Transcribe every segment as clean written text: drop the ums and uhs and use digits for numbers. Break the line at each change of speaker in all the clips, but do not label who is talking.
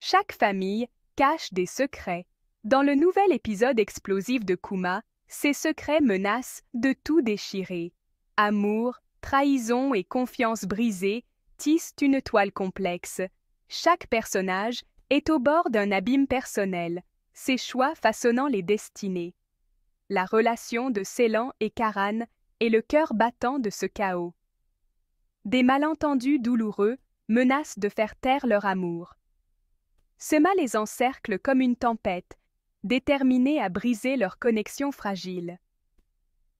Chaque famille cache des secrets. Dans le nouvel épisode explosif de Kuma, ces secrets menacent de tout déchirer. Amour, trahison et confiance brisée tissent une toile complexe. Chaque personnage est au bord d'un abîme personnel, ses choix façonnant les destinées. La relation de Ceylan et Karan est le cœur battant de ce chaos. Des malentendus douloureux menacent de faire taire leur amour. Sema les encercle comme une tempête, déterminée à briser leur connexion fragile.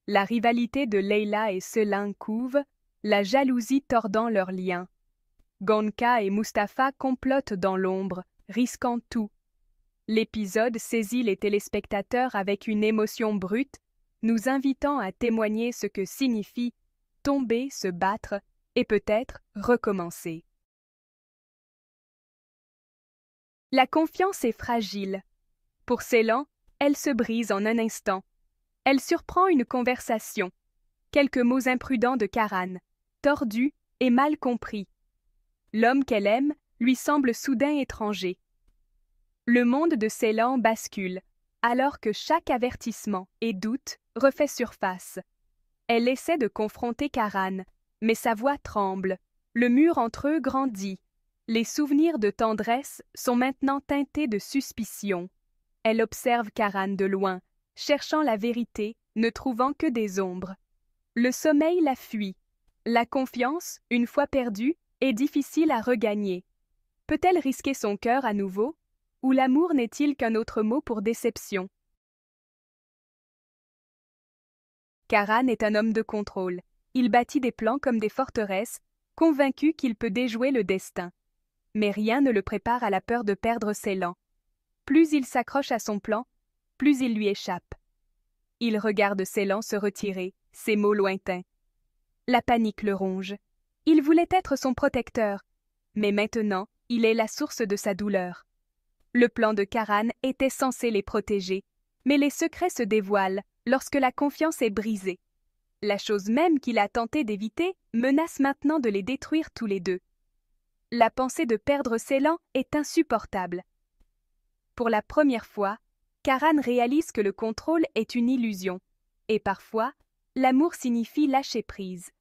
La rivalité de Leila et Selin couve, la jalousie tordant leurs liens. Gonka et Mustapha complotent dans l'ombre, risquant tout. L'épisode saisit les téléspectateurs avec une émotion brute, nous invitant à témoigner ce que signifie tomber, se battre et peut-être recommencer. La confiance est fragile. Pour Ceylan, elle se brise en un instant. Elle surprend une conversation. Quelques mots imprudents de Karan, tordus et mal compris. L'homme qu'elle aime lui semble soudain étranger. Le monde de Ceylan bascule, alors que chaque avertissement et doute refait surface. Elle essaie de confronter Karan, mais sa voix tremble. Le mur entre eux grandit. Les souvenirs de tendresse sont maintenant teintés de suspicion. Elle observe Karan de loin, cherchant la vérité, ne trouvant que des ombres. Le sommeil la fuit. La confiance, une fois perdue, est difficile à regagner. Peut-elle risquer son cœur à nouveau? Ou l'amour n'est-il qu'un autre mot pour déception? Karan est un homme de contrôle. Il bâtit des plans comme des forteresses, convaincu qu'il peut déjouer le destin. Mais rien ne le prépare à la peur de perdre Ceylan. Plus il s'accroche à son plan, plus il lui échappe. Il regarde Ceylan se retirer, ses mots lointains. La panique le ronge. Il voulait être son protecteur, mais maintenant, il est la source de sa douleur. Le plan de Karan était censé les protéger, mais les secrets se dévoilent lorsque la confiance est brisée. La chose même qu'il a tenté d'éviter menace maintenant de les détruire tous les deux. La pensée de perdre Ceylan est insupportable. Pour la première fois, Karan réalise que le contrôle est une illusion, et parfois, l'amour signifie lâcher prise.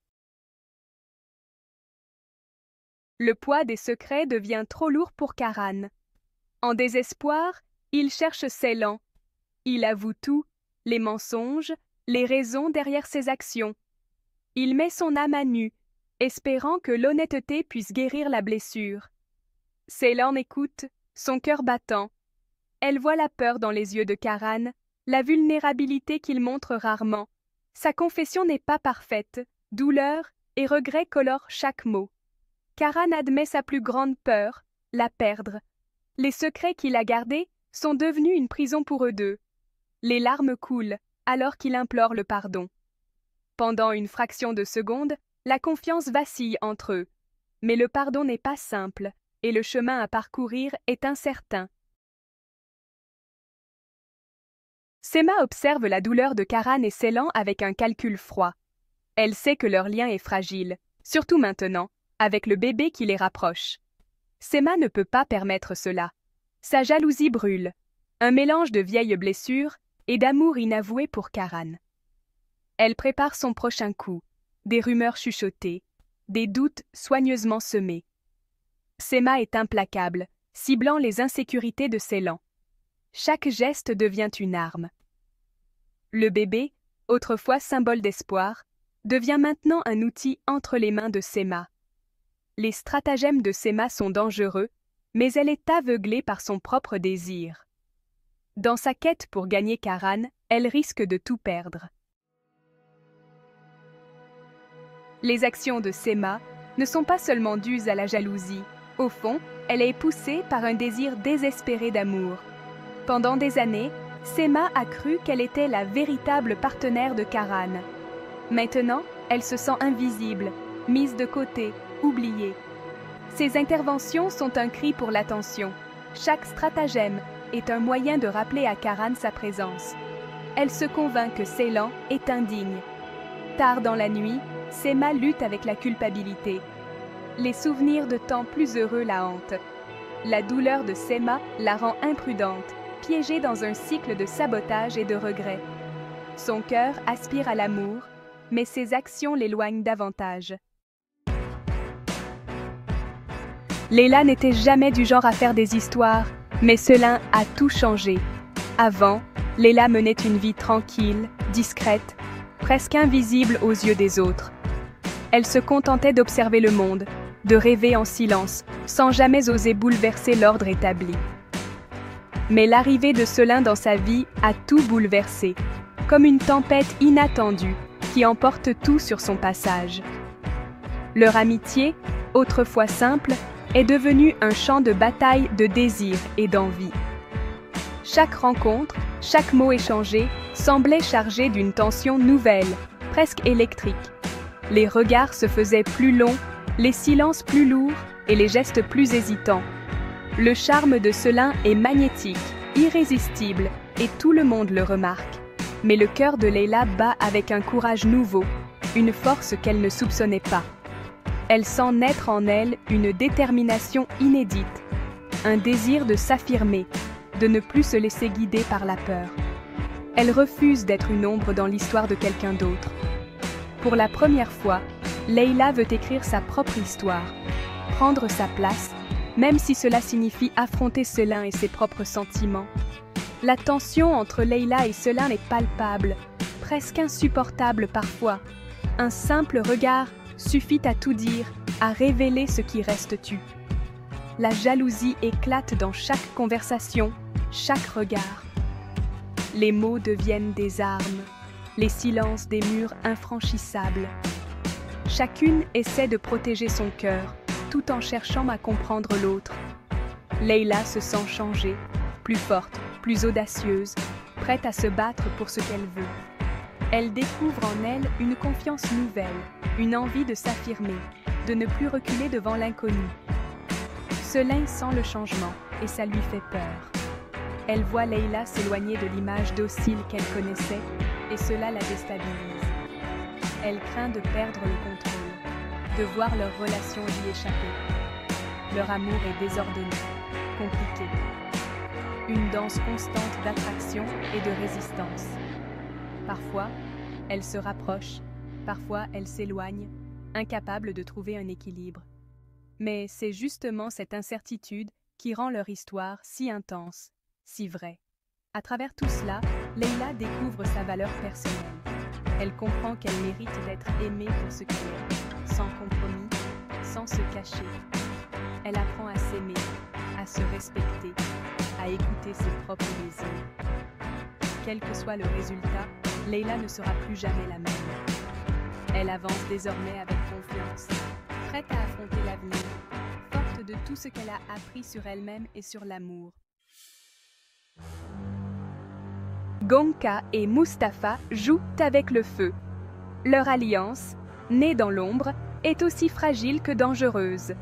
Le poids des secrets devient trop lourd pour Karan. En désespoir, il cherche Ceylan. Il avoue tout, les mensonges, les raisons derrière ses actions. Il met son âme à nu, espérant que l'honnêteté puisse guérir la blessure. Ceylan écoute, son cœur battant. Elle voit la peur dans les yeux de Karan, la vulnérabilité qu'il montre rarement. Sa confession n'est pas parfaite, douleur et regret colorent chaque mot. Karan admet sa plus grande peur, la perdre. Les secrets qu'il a gardés sont devenus une prison pour eux deux. Les larmes coulent alors qu'il implore le pardon. Pendant une fraction de seconde, la confiance vacille entre eux. Mais le pardon n'est pas simple, et le chemin à parcourir est incertain. Sema observe la douleur de Karan et Ceylan avec un calcul froid. Elle sait que leur lien est fragile, surtout maintenant, avec le bébé qui les rapproche. Sema ne peut pas permettre cela. Sa jalousie brûle, un mélange de vieilles blessures et d'amour inavoué pour Karan. Elle prépare son prochain coup, des rumeurs chuchotées, des doutes soigneusement semés. Sema est implacable, ciblant les insécurités de Ceylan. Chaque geste devient une arme. Le bébé, autrefois symbole d'espoir, devient maintenant un outil entre les mains de Sema. Les stratagèmes de Sema sont dangereux, mais elle est aveuglée par son propre désir. Dans sa quête pour gagner Karan, elle risque de tout perdre. Les actions de Sema ne sont pas seulement dues à la jalousie. Au fond, elle est poussée par un désir désespéré d'amour. Pendant des années, Sema a cru qu'elle était la véritable partenaire de Karan. Maintenant, elle se sent invisible, mise de côté, oubliée. Ses interventions sont un cri pour l'attention. Chaque stratagème est un moyen de rappeler à Karan sa présence. Elle se convainc que Ceylan est indigne. Tard dans la nuit, Sema lutte avec la culpabilité. Les souvenirs de temps plus heureux la hantent. La douleur de Sema la rend imprudente, piégée dans un cycle de sabotage et de regret. Son cœur aspire à l'amour, mais ses actions l'éloignent davantage. Leila n'était jamais du genre à faire des histoires, mais cela a tout changé. Avant, Leila menait une vie tranquille, discrète, presque invisible aux yeux des autres. Elle se contentait d'observer le monde, de rêver en silence, sans jamais oser bouleverser l'ordre établi. Mais l'arrivée de Selin dans sa vie a tout bouleversé, comme une tempête inattendue qui emporte tout sur son passage. Leur amitié, autrefois simple, est devenue un champ de bataille de désir et d'envie. Chaque rencontre, chaque mot échangé semblait chargé d'une tension nouvelle, presque électrique. Les regards se faisaient plus longs, les silences plus lourds et les gestes plus hésitants. Le charme de Selin est magnétique, irrésistible, et tout le monde le remarque. Mais le cœur de Leila bat avec un courage nouveau, une force qu'elle ne soupçonnait pas. Elle sent naître en elle une détermination inédite, un désir de s'affirmer, de ne plus se laisser guider par la peur. Elle refuse d'être une ombre dans l'histoire de quelqu'un d'autre. Pour la première fois, Leila veut écrire sa propre histoire, prendre sa place, même si cela signifie affronter Selin et ses propres sentiments. La tension entre Leila et Selin est palpable, presque insupportable parfois. Un simple regard suffit à tout dire, à révéler ce qui reste tu. La jalousie éclate dans chaque conversation, chaque regard. Les mots deviennent des armes, les silences des murs infranchissables. Chacune essaie de protéger son cœur, tout en cherchant à comprendre l'autre. Leila se sent changée, plus forte, plus audacieuse, prête à se battre pour ce qu'elle veut. Elle découvre en elle une confiance nouvelle, une envie de s'affirmer, de ne plus reculer devant l'inconnu. Selin sent le changement et ça lui fait peur. Elle voit Leila s'éloigner de l'image docile qu'elle connaissait et cela la déstabilise. Elle craint de perdre le contrôle, de voir leur relation lui échapper. Leur amour est désordonné, compliqué. Une danse constante d'attraction et de résistance. Parfois, elle se rapproche, parfois elle s'éloigne, incapable de trouver un équilibre. Mais c'est justement cette incertitude qui rend leur histoire si intense, si vraie. À travers tout cela, Leila découvre sa valeur personnelle. Elle comprend qu'elle mérite d'être aimée pour ce qu'elle est, sans compromis, sans se cacher. Elle apprend à s'aimer, à se respecter, à écouter ses propres désirs. Quel que soit le résultat, Leila ne sera plus jamais la même. Elle avance désormais avec confiance, prête à affronter l'avenir, forte de tout ce qu'elle a appris sur elle-même et sur l'amour. Gonka et Mustapha jouent avec le feu. Leur alliance, née dans l'ombre, est aussi fragile que dangereuse.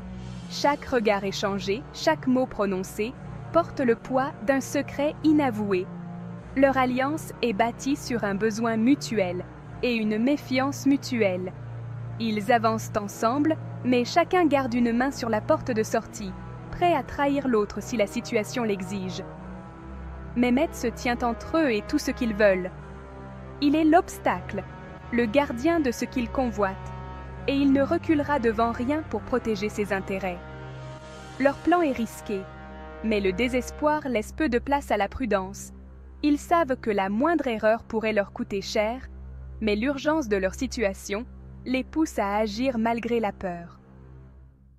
Chaque regard échangé, chaque mot prononcé, porte le poids d'un secret inavoué. Leur alliance est bâtie sur un besoin mutuel et une méfiance mutuelle. Ils avancent ensemble, mais chacun garde une main sur la porte de sortie, prêt à trahir l'autre si la situation l'exige. Mehmet se tient entre eux et tout ce qu'ils veulent. Il est l'obstacle, le gardien de ce qu'il convoite, et il ne reculera devant rien pour protéger ses intérêts. Leur plan est risqué, mais le désespoir laisse peu de place à la prudence. Ils savent que la moindre erreur pourrait leur coûter cher, mais l'urgence de leur situation les pousse à agir malgré la peur.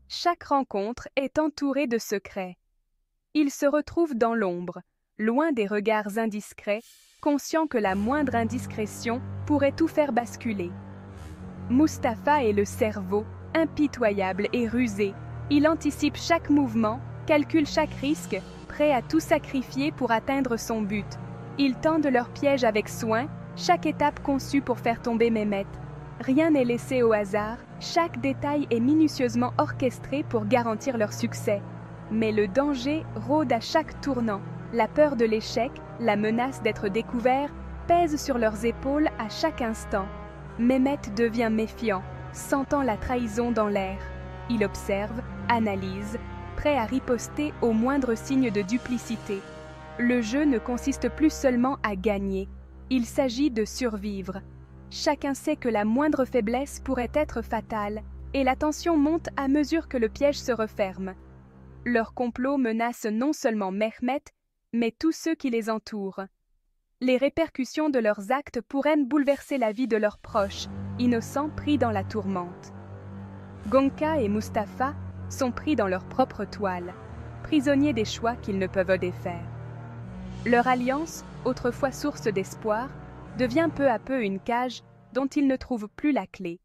Chaque rencontre est entourée de secrets. Ils se retrouvent dans l'ombre, loin des regards indiscrets, conscients que la moindre indiscrétion pourrait tout faire basculer. Mustapha est le cerveau, impitoyable et rusé. Il anticipe chaque mouvement, calcule chaque risque, prêt à tout sacrifier pour atteindre son but. Ils tendent leur piège avec soin, chaque étape conçue pour faire tomber Mehmet. Rien n'est laissé au hasard, chaque détail est minutieusement orchestré pour garantir leur succès. Mais le danger rôde à chaque tournant. La peur de l'échec, la menace d'être découvert, pèsent sur leurs épaules à chaque instant. Mehmet devient méfiant, sentant la trahison dans l'air. Il observe, analyse, prêts à riposter au moindre signe de duplicité. Le jeu ne consiste plus seulement à gagner, il s'agit de survivre. Chacun sait que la moindre faiblesse pourrait être fatale, et la tension monte à mesure que le piège se referme. Leur complot menace non seulement Mehmet, mais tous ceux qui les entourent. Les répercussions de leurs actes pourraient bouleverser la vie de leurs proches, innocents pris dans la tourmente. Gonca et Mustapha sont pris dans leur propre toile, prisonniers des choix qu'ils ne peuvent défaire. Leur alliance, autrefois source d'espoir, devient peu à peu une cage dont ils ne trouvent plus la clé.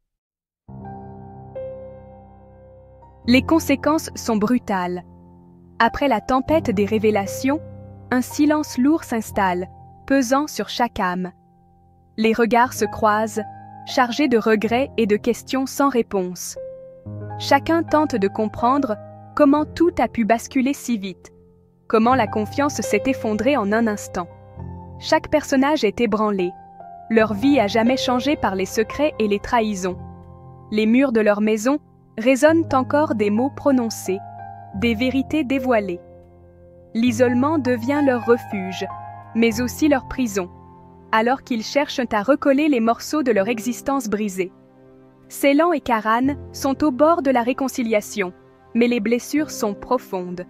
Les conséquences sont brutales. Après la tempête des révélations, un silence lourd s'installe, pesant sur chaque âme. Les regards se croisent, chargés de regrets et de questions sans réponse. Chacun tente de comprendre comment tout a pu basculer si vite, comment la confiance s'est effondrée en un instant. Chaque personnage est ébranlé, leur vie à jamais changée par les secrets et les trahisons. Les murs de leur maison résonnent encore des mots prononcés, des vérités dévoilées. L'isolement devient leur refuge, mais aussi leur prison, alors qu'ils cherchent à recoller les morceaux de leur existence brisée. Ceylan et Karan sont au bord de la réconciliation, mais les blessures sont profondes.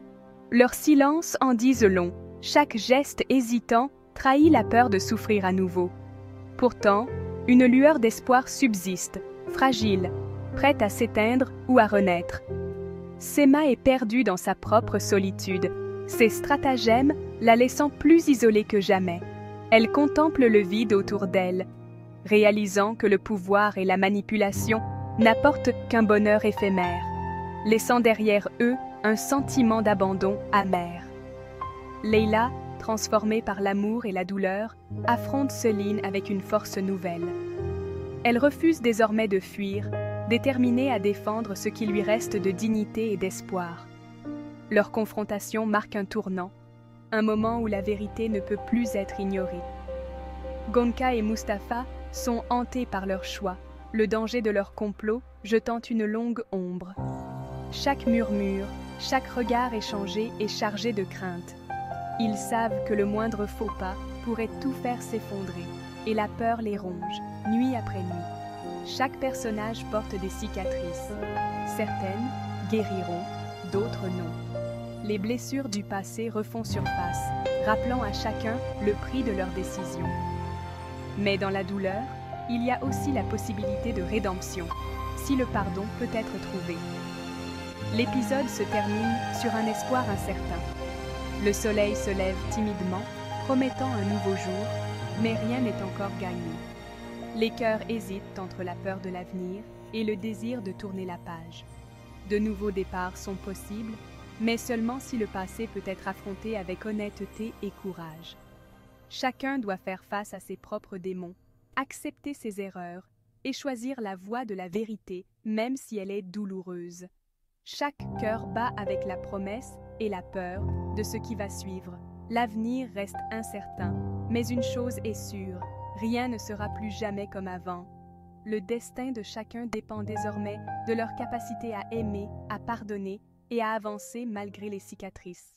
Leur silence en disent long, chaque geste hésitant trahit la peur de souffrir à nouveau. Pourtant, une lueur d'espoir subsiste, fragile, prête à s'éteindre ou à renaître. Sema est perdue dans sa propre solitude, ses stratagèmes la laissant plus isolée que jamais. Elle contemple le vide autour d'elle, réalisant que le pouvoir et la manipulation n'apportent qu'un bonheur éphémère, laissant derrière eux un sentiment d'abandon amer. Leila, transformée par l'amour et la douleur, affronte Celine avec une force nouvelle. Elle refuse désormais de fuir, déterminée à défendre ce qui lui reste de dignité et d'espoir. Leur confrontation marque un tournant, un moment où la vérité ne peut plus être ignorée. Gonca et Mustapha sont hantés par leur choix, le danger de leur complot jetant une longue ombre. Chaque murmure, chaque regard échangé est chargé de crainte. Ils savent que le moindre faux pas pourrait tout faire s'effondrer, et la peur les ronge, nuit après nuit. Chaque personnage porte des cicatrices. Certaines guériront, d'autres non. Les blessures du passé refont surface, rappelant à chacun le prix de leurs décisions. Mais dans la douleur, il y a aussi la possibilité de rédemption, si le pardon peut être trouvé. L'épisode se termine sur un espoir incertain. Le soleil se lève timidement, promettant un nouveau jour, mais rien n'est encore gagné. Les cœurs hésitent entre la peur de l'avenir et le désir de tourner la page. De nouveaux départs sont possibles, mais seulement si le passé peut être affronté avec honnêteté et courage. Chacun doit faire face à ses propres démons, accepter ses erreurs et choisir la voie de la vérité, même si elle est douloureuse. Chaque cœur bat avec la promesse et la peur de ce qui va suivre. L'avenir reste incertain, mais une chose est sûre, rien ne sera plus jamais comme avant. Le destin de chacun dépend désormais de leur capacité à aimer, à pardonner et à avancer malgré les cicatrices.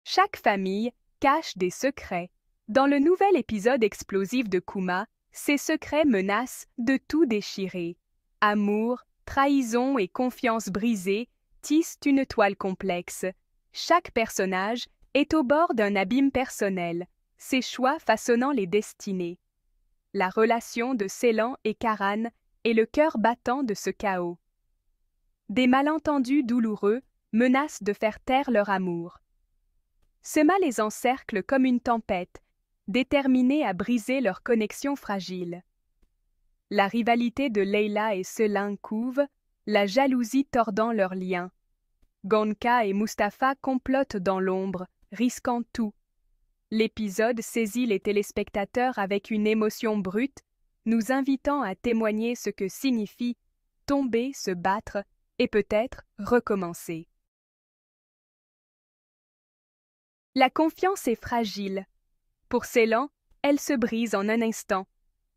Chaque famille cache des secrets. Dans le nouvel épisode explosif de Kuma, ces secrets menacent de tout déchirer. Amour, trahison et confiance brisée tissent une toile complexe. Chaque personnage est au bord d'un abîme personnel, ses choix façonnant les destinées. La relation de Ceylan et Karan est le cœur battant de ce chaos. Des malentendus douloureux menacent de faire taire leur amour. Sema les encercle comme une tempête, déterminée à briser leur connexion fragile. La rivalité de Leila et Ceylan couve, la jalousie tordant leurs liens. Gonca et Mustapha complotent dans l'ombre, risquant tout. L'épisode saisit les téléspectateurs avec une émotion brute, nous invitant à témoigner ce que signifie tomber, se battre et peut-être recommencer. La confiance est fragile. Pour Ceylan, elle se brise en un instant.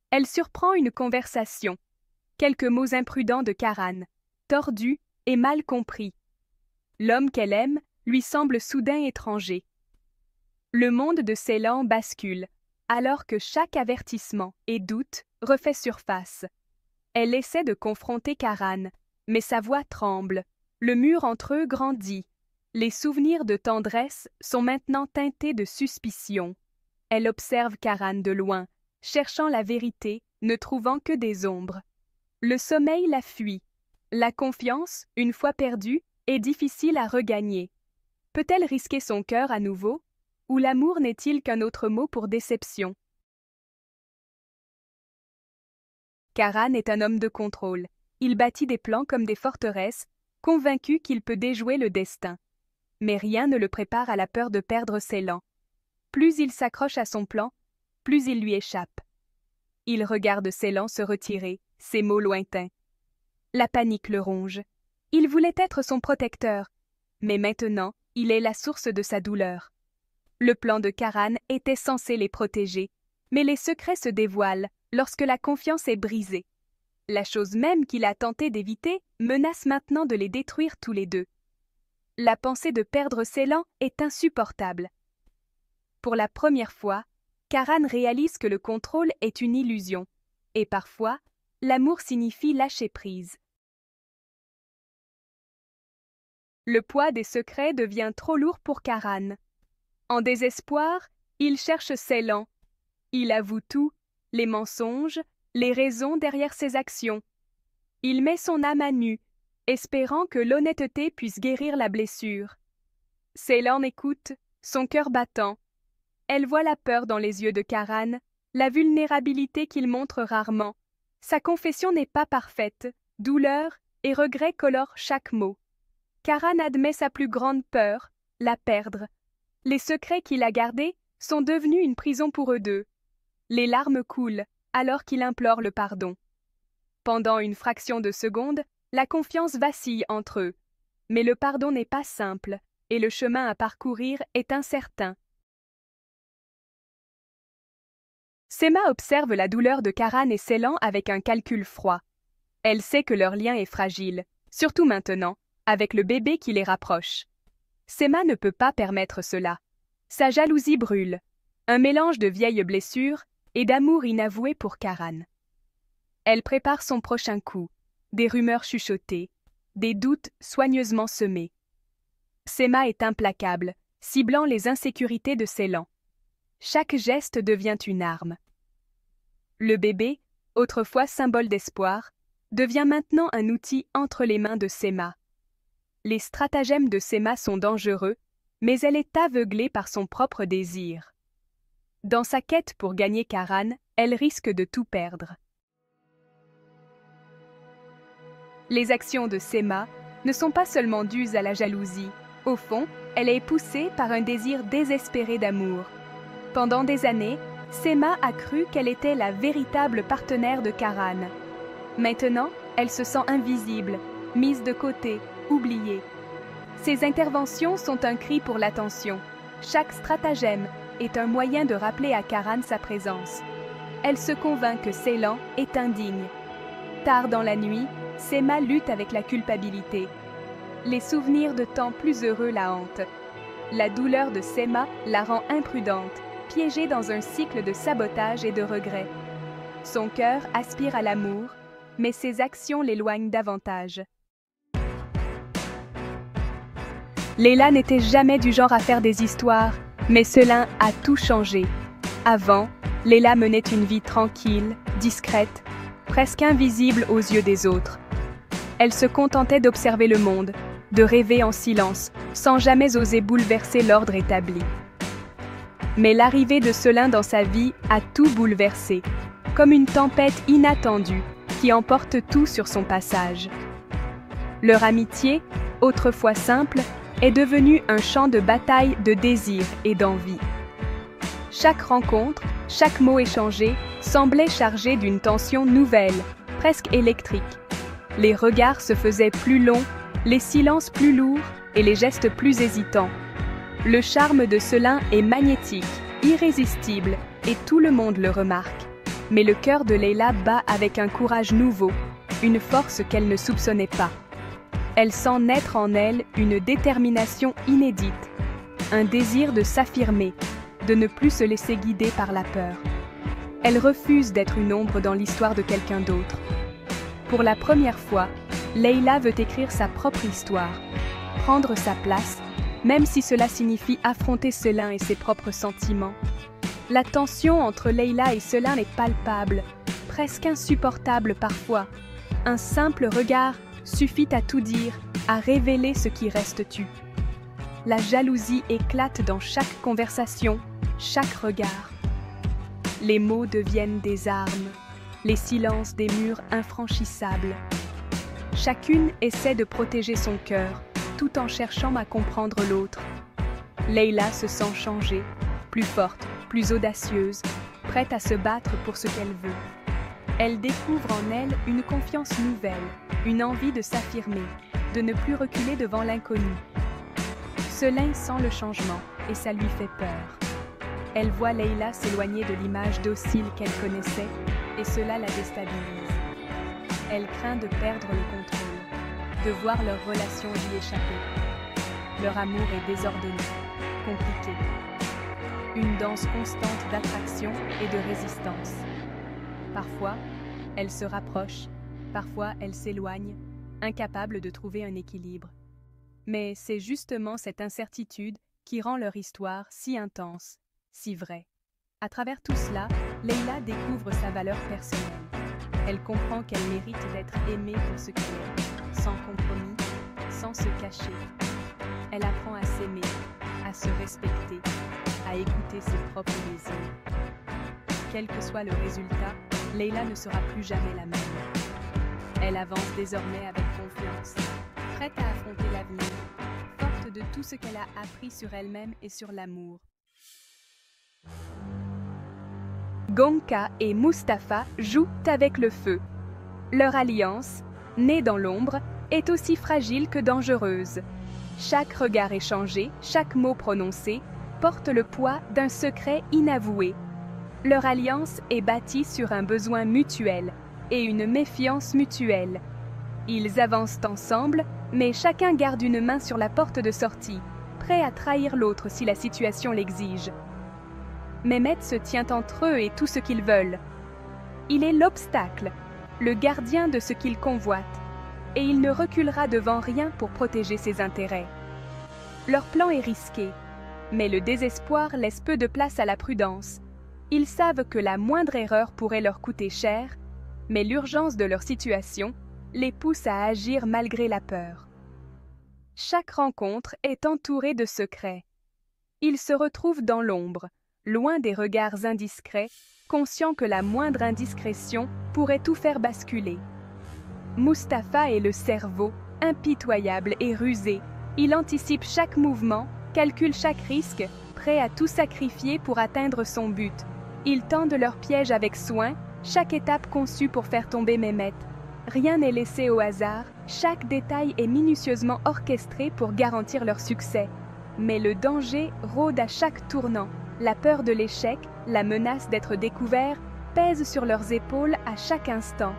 Elle surprend une conversation, quelques mots imprudents de Karan, tordu et mal compris. L'homme qu'elle aime lui semble soudain étranger. Le monde de Ceylan bascule, alors que chaque avertissement et doute refait surface. Elle essaie de confronter Karan, mais sa voix tremble, le mur entre eux grandit. Les souvenirs de tendresse sont maintenant teintés de suspicion. Elle observe Karan de loin, cherchant la vérité, ne trouvant que des ombres. Le sommeil la fuit. La confiance, une fois perdue, est difficile à regagner. Peut-elle risquer son cœur à nouveau? Ou l'amour n'est-il qu'un autre mot pour déception? Karan est un homme de contrôle. Il bâtit des plans comme des forteresses, convaincu qu'il peut déjouer le destin. Mais rien ne le prépare à la peur de perdre Ceylan. Plus il s'accroche à son plan, plus il lui échappe. Il regarde Ceylan se retirer, ses mots lointains. La panique le ronge. Il voulait être son protecteur, mais maintenant, il est la source de sa douleur. Le plan de Karan était censé les protéger, mais les secrets se dévoilent lorsque la confiance est brisée. La chose même qu'il a tenté d'éviter menace maintenant de les détruire tous les deux. La pensée de perdre Ceylan est insupportable. Pour la première fois, Karan réalise que le contrôle est une illusion, et parfois, l'amour signifie lâcher prise. Le poids des secrets devient trop lourd pour Karan. En désespoir, il cherche Ceylan. Il avoue tout, les mensonges, les raisons derrière ses actions. Il met son âme à nu, espérant que l'honnêteté puisse guérir la blessure. Ceylan écoute, son cœur battant. Elle voit la peur dans les yeux de Karan, la vulnérabilité qu'il montre rarement. Sa confession n'est pas parfaite, douleur et regret colorent chaque mot. Karan admet sa plus grande peur, la perdre. Les secrets qu'il a gardés sont devenus une prison pour eux deux. Les larmes coulent, alors qu'il implore le pardon. Pendant une fraction de seconde, la confiance vacille entre eux. Mais le pardon n'est pas simple, et le chemin à parcourir est incertain. Sema observe la douleur de Karan et Ceylan avec un calcul froid. Elle sait que leur lien est fragile, surtout maintenant, avec le bébé qui les rapproche. Sema ne peut pas permettre cela. Sa jalousie brûle, un mélange de vieilles blessures et d'amour inavoué pour Karan. Elle prépare son prochain coup, des rumeurs chuchotées, des doutes soigneusement semés. Sema est implacable, ciblant les insécurités de Ceylan. Chaque geste devient une arme. Le bébé, autrefois symbole d'espoir, devient maintenant un outil entre les mains de Sema. Les stratagèmes de Sema sont dangereux, mais elle est aveuglée par son propre désir. Dans sa quête pour gagner Karan, elle risque de tout perdre. Les actions de Sema ne sont pas seulement dues à la jalousie. Au fond, elle est poussée par un désir désespéré d'amour. Pendant des années, Sema a cru qu'elle était la véritable partenaire de Karan. Maintenant, elle se sent invisible, mise de côté, oubliée. Ses interventions sont un cri pour l'attention. Chaque stratagème est un moyen de rappeler à Karan sa présence. Elle se convainc que Ceylan est indigne. Tard dans la nuit, Sema lutte avec la culpabilité. Les souvenirs de temps plus heureux la hantent. La douleur de Sema la rend imprudente, piégée dans un cycle de sabotage et de regret. Son cœur aspire à l'amour, mais ses actions l'éloignent davantage. Leila n'était jamais du genre à faire des histoires, mais cela a tout changé. Avant, Leila menait une vie tranquille, discrète, presque invisible aux yeux des autres. Elle se contentait d'observer le monde, de rêver en silence, sans jamais oser bouleverser l'ordre établi. Mais l'arrivée de Selin dans sa vie a tout bouleversé, comme une tempête inattendue qui emporte tout sur son passage. Leur amitié, autrefois simple, est devenue un champ de bataille de désir et d'envie. Chaque rencontre, chaque mot échangé semblait chargé d'une tension nouvelle, presque électrique. Les regards se faisaient plus longs, les silences plus lourds et les gestes plus hésitants. Le charme de Selin est magnétique, irrésistible, et tout le monde le remarque. Mais le cœur de Leila bat avec un courage nouveau, une force qu'elle ne soupçonnait pas. Elle sent naître en elle une détermination inédite, un désir de s'affirmer, de ne plus se laisser guider par la peur. Elle refuse d'être une ombre dans l'histoire de quelqu'un d'autre. Pour la première fois, Leila veut écrire sa propre histoire, prendre sa place, même si cela signifie affronter Selin et ses propres sentiments. La tension entre Leila et Selin est palpable, presque insupportable parfois. Un simple regard suffit à tout dire, à révéler ce qui reste tu. La jalousie éclate dans chaque conversation, chaque regard. Les mots deviennent des armes, les silences des murs infranchissables. Chacune essaie de protéger son cœur, tout en cherchant à comprendre l'autre. Leila se sent changée, plus forte, plus audacieuse, prête à se battre pour ce qu'elle veut. Elle découvre en elle une confiance nouvelle, une envie de s'affirmer, de ne plus reculer devant l'inconnu. Selin sent le changement et ça lui fait peur. Elle voit Leila s'éloigner de l'image docile qu'elle connaissait et cela la déstabilise. Elle craint de perdre le contrôle, de voir leur relation lui échapper. Leur amour est désordonné, compliqué. Une danse constante d'attraction et de résistance. Parfois, elle se rapproche, parfois elle s'éloigne, incapable de trouver un équilibre. Mais c'est justement cette incertitude qui rend leur histoire si intense, si vraie. À travers tout cela, Leila découvre sa valeur personnelle. Elle comprend qu'elle mérite d'être aimée pour ce qu'elle est, sans compromis, sans se cacher. Elle apprend à s'aimer, à se respecter, à écouter ses propres désirs. Quel que soit le résultat, Leila ne sera plus jamais la même. Elle avance désormais avec confiance, prête à affronter l'avenir, forte de tout ce qu'elle a appris sur elle-même et sur l'amour. Gonca et Mustapha jouent avec le feu. Leur alliance, née dans l'ombre, est aussi fragile que dangereuse. Chaque regard échangé, chaque mot prononcé, porte le poids d'un secret inavoué. Leur alliance est bâtie sur un besoin mutuel et une méfiance mutuelle. Ils avancent ensemble, mais chacun garde une main sur la porte de sortie, prêt à trahir l'autre si la situation l'exige. Mehmet se tient entre eux et tout ce qu'ils veulent. Il est l'obstacle, le gardien de ce qu'il convoite, et il ne reculera devant rien pour protéger ses intérêts. Leur plan est risqué, mais le désespoir laisse peu de place à la prudence. Ils savent que la moindre erreur pourrait leur coûter cher, mais l'urgence de leur situation les pousse à agir malgré la peur. Chaque rencontre est entourée de secrets. Ils se retrouvent dans l'ombre, loin des regards indiscrets, conscients que la moindre indiscrétion pourrait tout faire basculer. Mustapha est le cerveau, impitoyable et rusé. Il anticipe chaque mouvement, calcule chaque risque, prêt à tout sacrifier pour atteindre son but. Il tend leur piège avec soin, chaque étape conçue pour faire tomber Mehmet. Rien n'est laissé au hasard, chaque détail est minutieusement orchestré pour garantir leur succès. Mais le danger rôde à chaque tournant. La peur de l'échec, la menace d'être découvert, pèsent sur leurs épaules à chaque instant.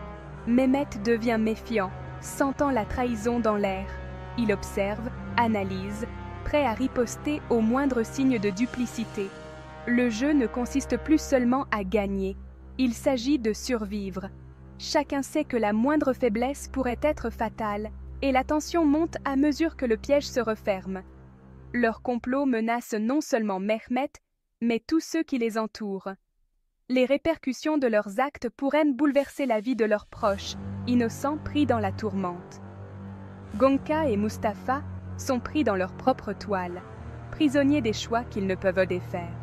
Mehmet devient méfiant, sentant la trahison dans l'air. Il observe, analyse, prêt à riposter au moindre signe de duplicité. Le jeu ne consiste plus seulement à gagner, il s'agit de survivre. Chacun sait que la moindre faiblesse pourrait être fatale, et la tension monte à mesure que le piège se referme. Leur complot menace non seulement Mehmet, mais tous ceux qui les entourent. Les répercussions de leurs actes pourraient bouleverser la vie de leurs proches, innocents pris dans la tourmente. Gonca et Mustapha sont pris dans leur propre toile, prisonniers des choix qu'ils ne peuvent défaire.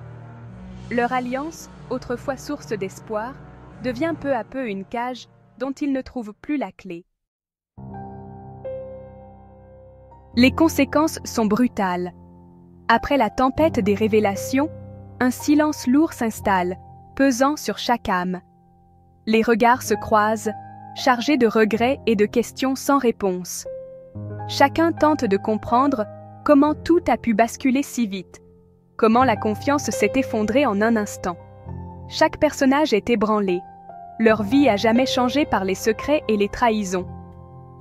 Leur alliance, autrefois source d'espoir, devient peu à peu une cage dont ils ne trouvent plus la clé. Les conséquences sont brutales. Après la tempête des révélations, un silence lourd s'installe, pesant sur chaque âme. Les regards se croisent, chargés de regrets et de questions sans réponse. Chacun tente de comprendre comment tout a pu basculer si vite, comment la confiance s'est effondrée en un instant. Chaque personnage est ébranlé, leur vie à jamais changée par les secrets et les trahisons.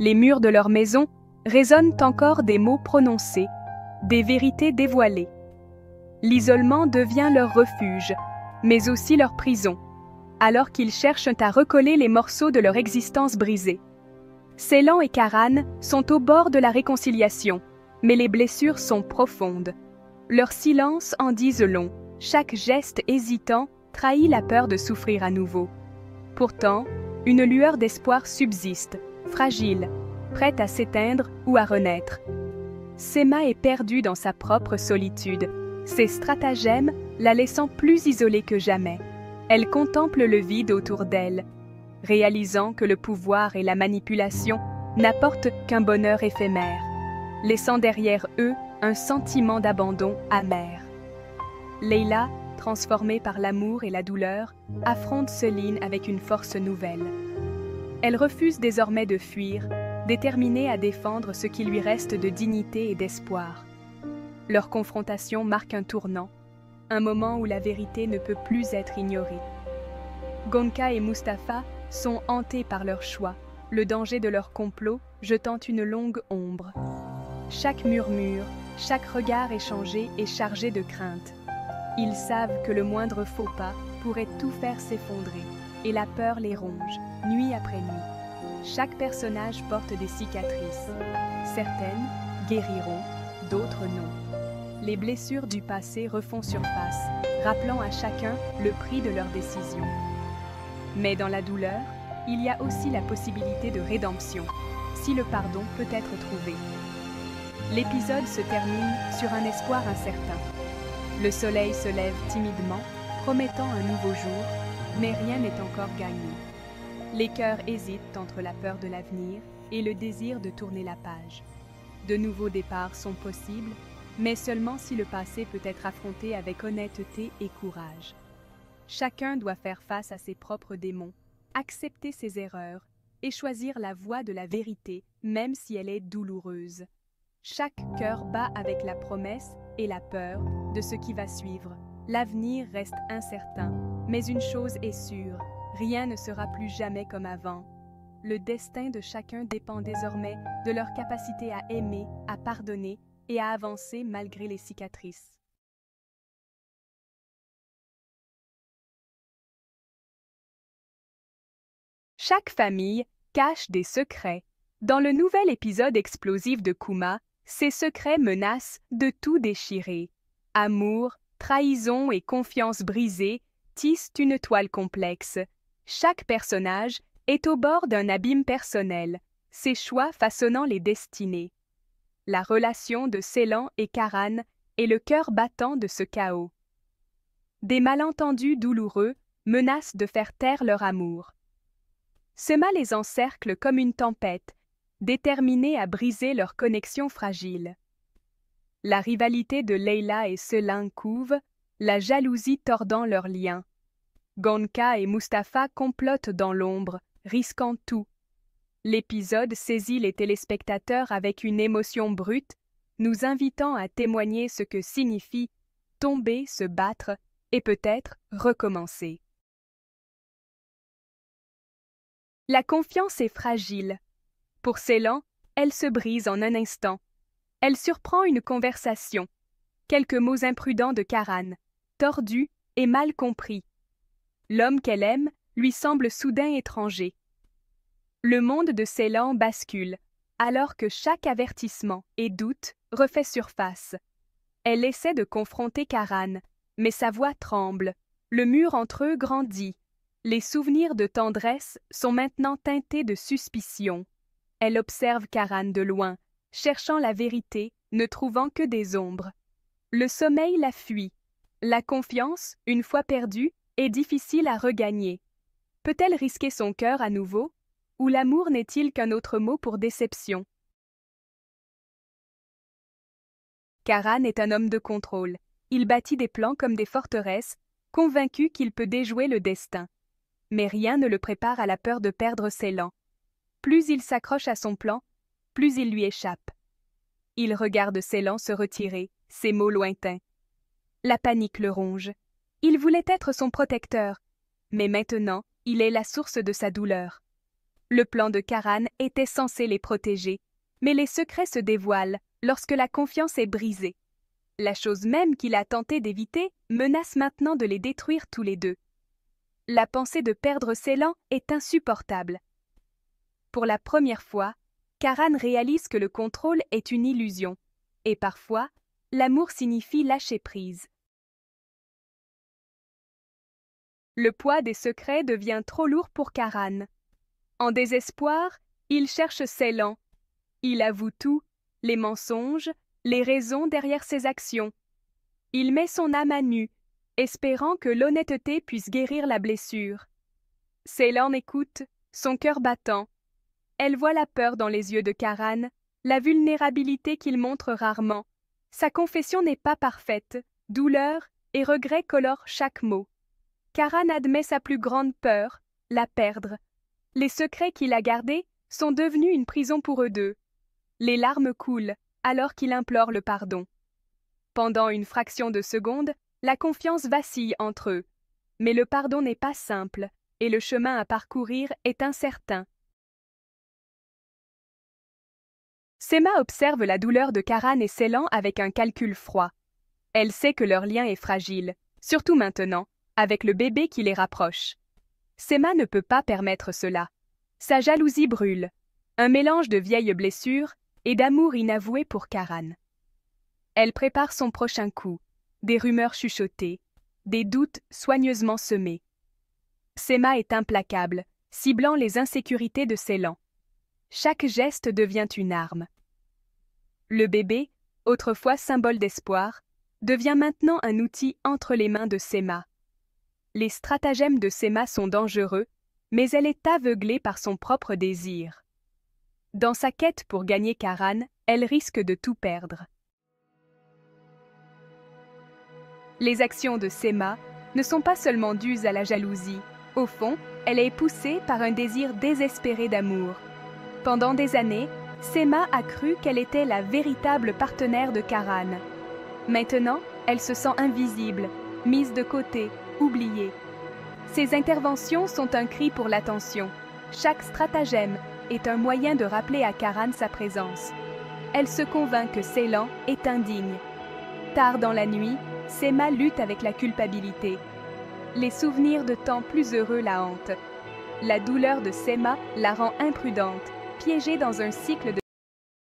Les murs de leur maison, résonnent encore des mots prononcés, des vérités dévoilées. L'isolement devient leur refuge, mais aussi leur prison, alors qu'ils cherchent à recoller les morceaux de leur existence brisée. Ceylan et Karan sont au bord de la réconciliation, mais les blessures sont profondes. Leurs silences en disent long, chaque geste hésitant trahit la peur de souffrir à nouveau. Pourtant, une lueur d'espoir subsiste, fragile, prête à s'éteindre ou à renaître. Sema est perdue dans sa propre solitude, ses stratagèmes la laissant plus isolée que jamais. Elle contemple le vide autour d'elle, réalisant que le pouvoir et la manipulation n'apportent qu'un bonheur éphémère, laissant derrière eux un sentiment d'abandon amer. Leila, transformée par l'amour et la douleur, affronte Selin avec une force nouvelle. Elle refuse désormais de fuir, déterminée à défendre ce qui lui reste de dignité et d'espoir. Leur confrontation marque un tournant, un moment où la vérité ne peut plus être ignorée. Gonca et Mustapha sont hantés par leur choix, le danger de leur complot jetant une longue ombre. Chaque murmure, chaque regard échangé est chargé de crainte. Ils savent que le moindre faux pas pourrait tout faire s'effondrer, et la peur les ronge, nuit après nuit. Chaque personnage porte des cicatrices. Certaines guériront, d'autres non. Les blessures du passé refont surface, rappelant à chacun le prix de leur décision. Mais dans la douleur, il y a aussi la possibilité de rédemption, si le pardon peut être trouvé. L'épisode se termine sur un espoir incertain. Le soleil se lève timidement, promettant un nouveau jour, mais rien n'est encore gagné. Les cœurs hésitent entre la peur de l'avenir et le désir de tourner la page. De nouveaux départs sont possibles, mais seulement si le passé peut être affronté avec honnêteté et courage. Chacun doit faire face à ses propres démons, accepter ses erreurs et choisir la voie de la vérité, même si elle est douloureuse. Chaque cœur bat avec la promesse et la peur de ce qui va suivre. L'avenir reste incertain, mais une chose est sûre, rien ne sera plus jamais comme avant. Le destin de chacun dépend désormais de leur capacité à aimer, à pardonner et à avancer malgré les cicatrices. Chaque famille cache des secrets. Dans le nouvel épisode explosif de Kuma, ces secrets menacent de tout déchirer. Amour, trahison et confiance brisée tissent une toile complexe. Chaque personnage est au bord d'un abîme personnel, ses choix façonnant les destinées. La relation de Ceylan et Karan est le cœur battant de ce chaos. Des malentendus douloureux menacent de faire taire leur amour. Sema les encercle comme une tempête, déterminée à briser leur connexion fragile. La rivalité de Leila et Selin couve, la jalousie tordant leurs liens. Gonca et Mustapha complotent dans l'ombre, risquant tout. L'épisode saisit les téléspectateurs avec une émotion brute, nous invitant à témoigner ce que signifie tomber, se battre et peut-être recommencer. La confiance est fragile. Pour Ceylan, elle se brise en un instant. Elle surprend une conversation, quelques mots imprudents de Karan, tordus et mal compris. L'homme qu'elle aime lui semble soudain étranger. Le monde de Ceylan bascule, alors que chaque avertissement et doute refait surface. Elle essaie de confronter Karan, mais sa voix tremble, le mur entre eux grandit. Les souvenirs de tendresse sont maintenant teintés de suspicion. Elle observe Karan de loin, cherchant la vérité, ne trouvant que des ombres. Le sommeil la fuit. La confiance, une fois perdue, est difficile à regagner. Peut-elle risquer son cœur à nouveau? Ou l'amour n'est-il qu'un autre mot pour déception? Karan est un homme de contrôle. Il bâtit des plans comme des forteresses, convaincu qu'il peut déjouer le destin. Mais rien ne le prépare à la peur de perdre Ceylan. Plus il s'accroche à son plan, plus il lui échappe. Il regarde Ceylan se retirer, ses mots lointains. La panique le ronge. Il voulait être son protecteur, mais maintenant, il est la source de sa douleur. Le plan de Karan était censé les protéger, Mais les secrets se dévoilent lorsque la confiance est brisée. La chose même qu'il a tenté d'éviter menace maintenant de les détruire tous les deux. La pensée de perdre Ceylan est insupportable. Pour la première fois, Karan réalise que le contrôle est une illusion, et parfois, l'amour signifie lâcher prise. Le poids des secrets devient trop lourd pour Karan. En désespoir, il cherche Ceylan. Il avoue tout, les mensonges, les raisons derrière ses actions. Il met son âme à nu, espérant que l'honnêteté puisse guérir la blessure. Ceylan écoute, son cœur battant. Elle voit la peur dans les yeux de Karan, la vulnérabilité qu'il montre rarement. Sa confession n'est pas parfaite, douleur et regret colorent chaque mot. Karan admet sa plus grande peur, la perdre. Les secrets qu'il a gardés sont devenus une prison pour eux deux. Les larmes coulent alors qu'il implore le pardon. Pendant une fraction de seconde, la confiance vacille entre eux. Mais le pardon n'est pas simple et le chemin à parcourir est incertain. Sema observe la douleur de Karan et Ceylan avec un calcul froid. Elle sait que leur lien est fragile, surtout maintenant, avec le bébé qui les rapproche. Sema ne peut pas permettre cela. Sa jalousie brûle, un mélange de vieilles blessures et d'amour inavoué pour Karan. Elle prépare son prochain coup, des rumeurs chuchotées, des doutes soigneusement semés. Sema est implacable, ciblant les insécurités de Ceylan. Chaque geste devient une arme. Le bébé, autrefois symbole d'espoir, devient maintenant un outil entre les mains de Sema. Les stratagèmes de Sema sont dangereux, mais elle est aveuglée par son propre désir. Dans sa quête pour gagner Karan, elle risque de tout perdre. Les actions de Sema ne sont pas seulement dues à la jalousie. Au fond, elle est poussée par un désir désespéré d'amour. Pendant des années, Sema a cru qu'elle était la véritable partenaire de Karan. Maintenant, elle se sent invisible, mise de côté, oubliée. Ses interventions sont un cri pour l'attention. Chaque stratagème est un moyen de rappeler à Karan sa présence. Elle se convainc que Ceylan est indigne. Tard dans la nuit, Sema lutte avec la culpabilité. Les souvenirs de temps plus heureux la hantent. La douleur de Sema la rend imprudente, piégée dans un cycle de